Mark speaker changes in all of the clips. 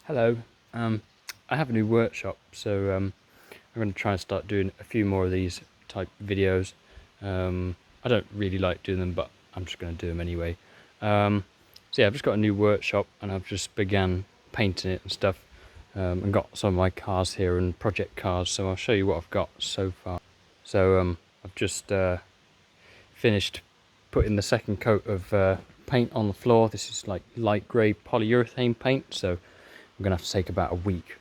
Speaker 1: Hello, I have a new workshop, so I'm going to try and start doing a few more of these type videos. I don't really like doing them, but I'm just going to do them anyway. So yeah, I've just got a new workshop and I've just began painting it and stuff, and got some of my cars here and project cars, so I'll show you what I've got so far. So I've just finished putting the second coat of paint on the floor. This is like light grey polyurethane paint, so I'm going to have to take about a week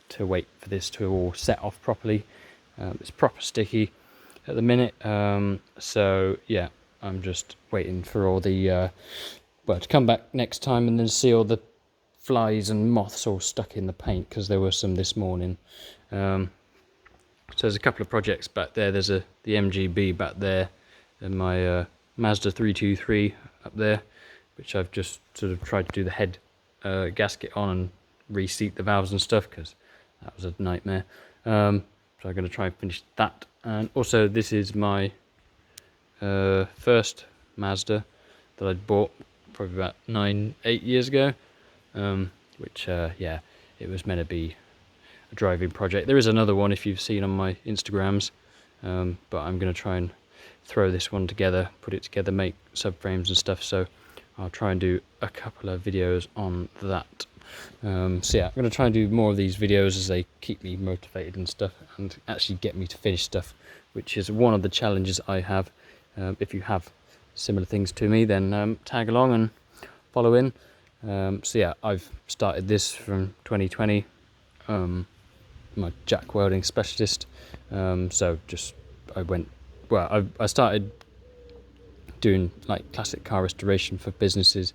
Speaker 1: to wait for this to all set off properly. It's proper sticky at the minute, so yeah, I'm just waiting for all the well, to come back next time and then see all the flies and moths all stuck in the paint, because there were some this morning. So there's a couple of projects back there. There's the MGB back there, and my Mazda 323 up there, which I've just sort of tried to do the head gasket on and reseat the valves and stuff, because that was a nightmare. So I'm going to try and finish that. And also, this is my first Mazda that I'd bought probably about 8 years ago, which yeah, it was meant to be a driving project. There is another one if you've seen on my Instagrams, but I'm going to try and throw this one together, put it together, make subframes and stuff, so I'll try and do a couple of videos on that. So yeah, I'm going to try and do more of these videos as they keep me motivated and stuff, and actually get me to finish stuff, which is one of the challenges I have. If you have similar things to me, then tag along and follow in. So yeah, I've started this from 2020, my jack welding specialist. So just I started doing like classic car restoration for businesses,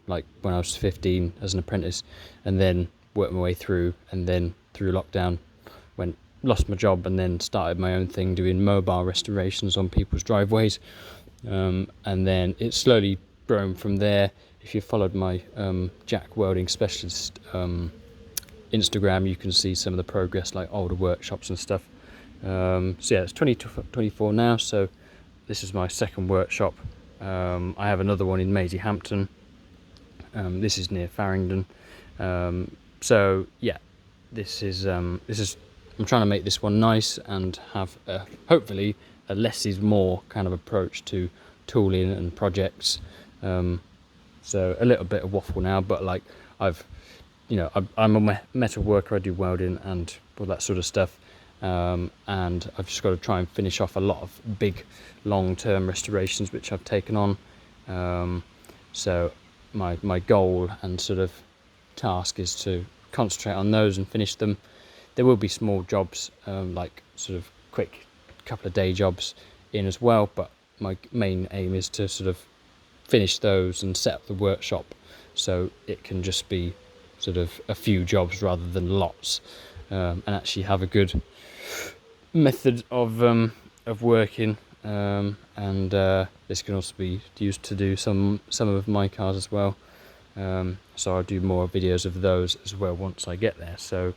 Speaker 1: like when I was 15 as an apprentice, and then worked my way through, and then through lockdown lost my job, and then started my own thing doing mobile restorations on people's driveways, and then it's slowly grown from there. If you followed my jack welding specialist Instagram, you can see some of the progress, like older workshops and stuff. So yeah, it's 2024 now, so this is my second workshop. I have another one in Maisie Hampton. This is near Farringdon. So yeah, this is I'm trying to make this one nice and have hopefully a less is more kind of approach to tooling and projects. So a little bit of waffle now, but like I'm a metal worker. I do welding and all that sort of stuff. And I've just got to try and finish off a lot of big long-term restorations which I've taken on. So my goal and sort of task is to concentrate on those and finish them. There will be small jobs, like sort of quick couple of day jobs in as well, but my main aim is to sort of finish those and set up the workshop so it can just be sort of a few jobs rather than lots, and actually have a good method of working, and this can also be used to do some of my cars as well, so I'll do more videos of those as well once I get there. So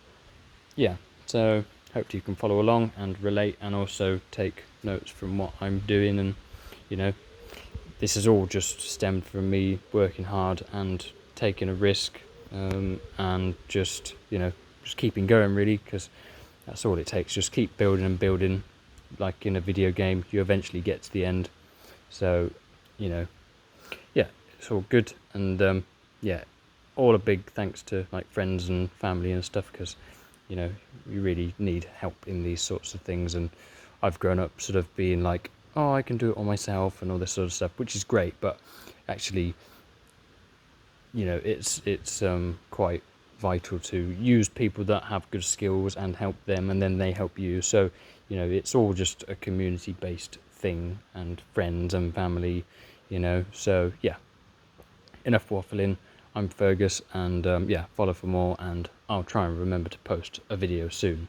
Speaker 1: yeah, so hope you can follow along and relate, and also take notes from what I'm doing. And this is all just stemmed from me working hard and taking a risk, and just keeping going, really, because that's all it takes. Just keep building and building. Like in a video game, you eventually get to the end. So yeah, it's all good. And yeah, all a big thanks to like friends and family and stuff, because you really need help in these sorts of things. And I've grown up sort of being like, oh, I can do it all myself and all this sort of stuff, which is great, but actually it's quite vital to use people that have good skills and help them, and then they help you. So it's all just a community based thing, and friends and family, so yeah, enough waffling. I'm Fergus, and yeah, follow for more, and I'll try and remember to post a video soon.